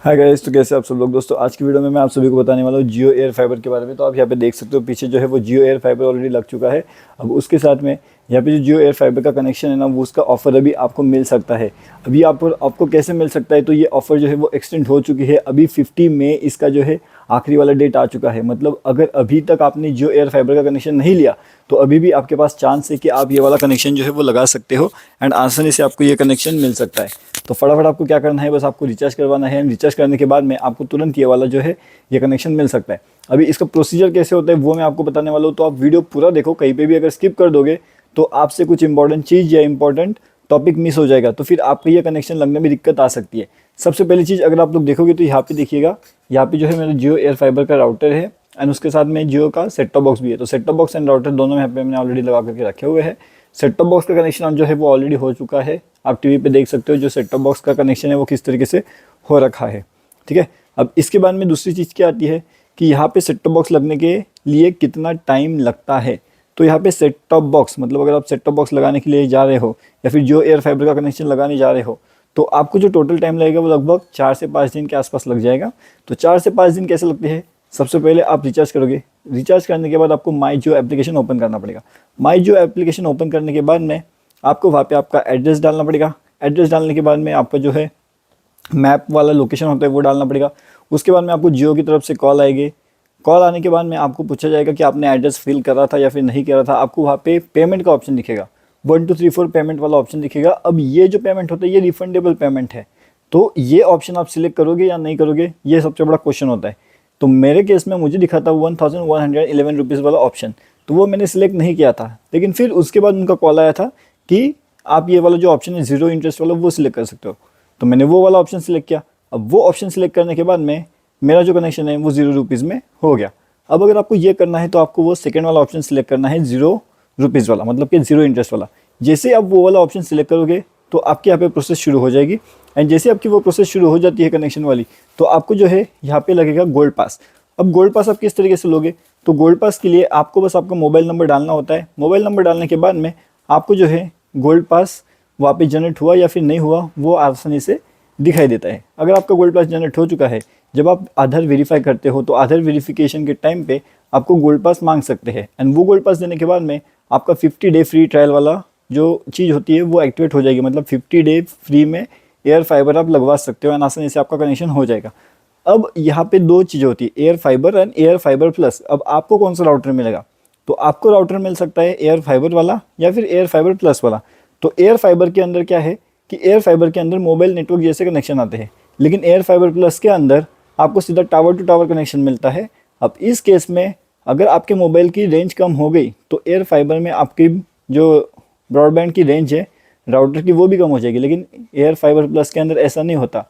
Hi guys, तो कैसे आप सब लोग। दोस्तों आज की वीडियो में मैं आप सभी को बताने वाला हूँ जियो एयर फाइबर के बारे में। तो आप यहाँ पे देख सकते हो पीछे जो है वो जियो एयर फाइबर ऑलरेडी लग चुका है। अब उसके साथ में यहाँ पे जो जियो एयर फाइबर का कनेक्शन है ना, वो उसका ऑफर अभी आपको मिल सकता है। अभी आपको कैसे मिल सकता है, तो ये ऑफर जो है वो एक्सटेंड हो चुकी है। अभी 50 मई इसका जो है आखिरी वाला डेट आ चुका है। मतलब अगर अभी तक आपने जियो एयर फाइबर का कनेक्शन नहीं लिया तो अभी भी आपके पास चांस है कि आप ये वाला कनेक्शन जो है वो लगा सकते हो एंड आसानी से आपको ये कनेक्शन मिल सकता है। तो फटाफट आपको क्या करना है, बस आपको रिचार्ज करवाना है। रिचार्ज करने के बाद में आपको तुरंत ये वाला जो है ये कनेक्शन मिल सकता है। अभी इसका प्रोसीजर कैसे होता है वो मैं आपको बताने वाला हूँ, तो आप वीडियो पूरा देखो। कहीं पे भी अगर स्किप कर दोगे तो आपसे कुछ इंपॉर्टेंट चीज़ या इंपॉर्टेंट टॉपिक मिस हो जाएगा, तो फिर आपको ये कनेक्शन लगने में दिक्कत आ सकती है। सबसे पहली चीज़ अगर आप लोग देखोगे तो यहाँ पे देखिएगा, यहाँ पे जो है मेरा जियो एयर फाइबर का राउटर है एंड उसके साथ में जियो का सेट टॉप बॉक्स भी है। तो set top box and router दोनों यहाँ पे मैंने ऑलरेडी लगा करके रखे हुए हैं। सेट टॉप बॉक्स का कनेक्शन जो है वो ऑलरेडी हो चुका है। आप टीवी पे देख सकते हो जो सेट टॉप बॉक्स का कनेक्शन है वो किस तरीके से हो रखा है, ठीक है। अब इसके बाद में दूसरी चीज़ क्या आती है कि यहाँ पे सेट टॉप बॉक्स लगने के लिए कितना टाइम लगता है। तो यहाँ पे सेट टॉप बॉक्स मतलब अगर आप सेट टॉप बॉक्स लगाने के लिए जा रहे हो या फिर जो एयर फाइबर का कनेक्शन लगाने जा रहे हो, तो आपको जो टोटल टाइम लगेगा वो लगभग 4 से 5 दिन के आसपास लग जाएगा। तो 4 से 5 दिन कैसे लगते हैं, सबसे पहले आप रिचार्ज करोगे। रिचार्ज करने के बाद आपको माई जियो एप्लीकेशन ओपन करना पड़ेगा। माई जियो एप्लीकेशन ओपन करने के बाद में आपको वहाँ पे आपका एड्रेस डालना पड़ेगा। एड्रेस डालने के बाद में आपका जो है मैप वाला लोकेशन होता है वो डालना पड़ेगा। उसके बाद में आपको जियो की तरफ से कॉल आएगी। कॉल आने के बाद में आपको पूछा जाएगा कि आपने एड्रेस फिल करा था या फिर नहीं करा था। आपको वहाँ पे पेमेंट का ऑप्शन दिखेगा, 1 2 3 4 पेमेंट वाला ऑप्शन दिखेगा। अब ये जो पेमेंट होता है ये रिफंडेबल पेमेंट है। तो ये ऑप्शन आप सिलेक्ट करोगे या नहीं करोगे, ये सबसे बड़ा क्वेश्चन होता है। तो मेरे केस में मुझे दिखा था 1111 रुपीज़ वाला ऑप्शन, तो वो मैंने सिलेक्ट नहीं किया था। लेकिन फिर उसके बाद उनका कॉल आया था कि आप ये वाला जो ऑप्शन है जीरो इंटरेस्ट वाला वो सिलेक्ट कर सकते हो। तो मैंने वो वाला ऑप्शन सिलेक्ट किया। अब वो ऑप्शन सिलेक्ट करने के बाद में मेरा जो कनेक्शन है वो 0 रुपीज़ में हो गया। अब अगर आपको ये करना है तो आपको वो सेकेंड वाला ऑप्शन सिलेक्ट करना है 0 रुपीज़ वाला, मतलब कि जीरो इंटरेस्ट वाला। जैसे आप वो वाला ऑप्शन सिलेक्ट करोगे तो आपके यहाँ पे प्रोसेस शुरू हो जाएगी। एंड जैसे आपकी वो प्रोसेस शुरू हो जाती है कनेक्शन वाली, तो आपको जो है यहाँ पे लगेगा गोल्ड पास। अब गोल्ड पास आप किस तरीके से लोगे, तो गोल्ड पास के लिए आपको बस आपका मोबाइल नंबर डालना होता है। मोबाइल नंबर डालने के बाद में आपको जो है गोल्ड पास वहाँ पे जनरेट हुआ या फिर नहीं हुआ वो आसानी से दिखाई देता है। अगर आपका गोल्ड पास जनरेट हो चुका है, जब आप आधार वेरीफाई करते हो तो आधार वेरिफिकेशन के टाइम पे आपको गोल्ड पास मांग सकते हैं। एंड वो गोल्ड पास देने के बाद में आपका 50 डे फ्री ट्रायल वाला जो चीज़ होती है वो एक्टिवेट हो जाएगी। मतलब 50 डे फ्री में एयर फाइबर आप लगवा सकते हो एंड आसानी से आपका कनेक्शन हो जाएगा। अब यहाँ पे दो चीज़ें होती है, air fibre and air fibre plus. अब आपको कौन सा राउटर मिलेगा, तो आपको राउटर मिल सकता है एयर फाइबर वाला या फिर एयर फाइबर प्लस वाला। तो एयर फाइबर के अंदर क्या है कि एयर फाइबर के अंदर मोबाइल नेटवर्क जैसे कनेक्शन आते हैं, लेकिन एयर फाइबर प्लस के अंदर आपको सीधा टावर टू टावर कनेक्शन मिलता है। अब इस केस में अगर आपके मोबाइल की रेंज कम हो गई तो एयर फाइबर में आपकी जो ब्रॉडबैंड की रेंज है राउटर की वो भी कम हो जाएगी। लेकिन एयर फाइबर प्लस के अंदर ऐसा नहीं होता,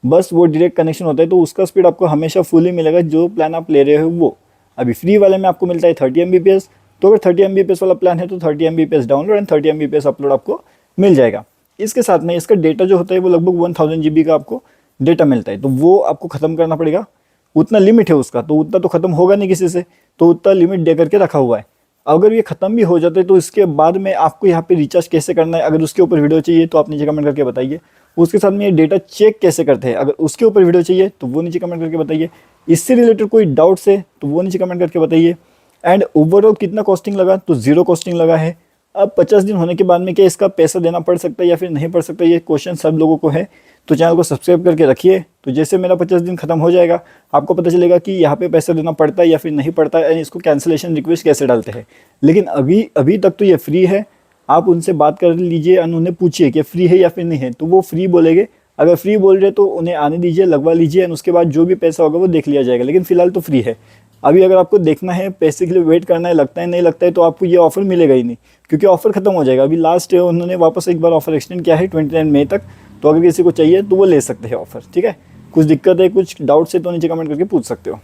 बस वो डायरेक्ट कनेक्शन होता है। तो उसका स्पीड आपको हमेशा फुल ही मिलेगा जो प्लान आप ले रहे हो वो। अभी फ्री वाले में आपको मिलता है 30 Mbps। तो अगर 30 Mbps वाला प्लान है तो 30 Mbps download and 30 Mbps upload आपको मिल जाएगा। इसके साथ में इसका डेटा जो होता है वो लगभग 1000 GB का आपको डेटा मिलता है। तो वो आपको ख़त्म करना पड़ेगा, उतना लिमिट है उसका, तो उतना तो ख़त्म होगा नहीं किसी से, तो उतना लिमिट दे करके रखा हुआ है। अगर ये ख़त्म भी हो जाते तो इसके बाद में आपको यहाँ पे रिचार्ज कैसे करना है, अगर उसके ऊपर वीडियो चाहिए तो आप नीचे कमेंट करके बताइए। उसके साथ में ये डेटा चेक कैसे करते हैं, अगर उसके ऊपर वीडियो चाहिए तो वो नीचे कमेंट करके बताइए। इससे रिलेटेड कोई डाउट्स है तो वो नीचे कमेंट करके बताइए। एंड ओवरऑल कितना कॉस्टिंग लगा, तो 0 कॉस्टिंग लगा है। अब 50 दिन होने के बाद में क्या इसका पैसा देना पड़ सकता है या फिर नहीं पड़ सकता, ये क्वेश्चन सब लोगों को है। तो चैनल को सब्सक्राइब करके रखिए, तो जैसे मेरा 50 दिन खत्म हो जाएगा आपको पता चलेगा कि यहाँ पे पैसा देना पड़ता है या फिर नहीं पड़ता है, इसको कैंसिलेशन रिक्वेस्ट कैसे डालते हैं। लेकिन अभी तक तो ये फ्री है। आप उनसे बात कर लीजिए और उन्हें पूछिए कि फ्री है या फिर नहीं है, तो वो फ्री बोलेंगे। अगर फ्री बोल रहे तो उन्हें आने दीजिए, लगवा लीजिए एंड उसके बाद जो भी पैसा होगा वो देख लिया जाएगा। लेकिन फिलहाल तो फ्री है। अभी अगर आपको देखना है पैसे के लिए वेट करना है, लगता है नहीं लगता है, तो आपको ये ऑफर मिलेगा ही नहीं, क्योंकि ऑफर खत्म हो जाएगा। अभी लास्ट उन्होंने वापस एक बार ऑफर एक्सटेंड किया है 29 मई तक। तो अगर किसी को चाहिए तो वो ले सकते हैं ऑफर, ठीक है। कुछ दिक्कत है, कुछ डाउट्स है तो नीचे कमेंट करके पूछ सकते हो।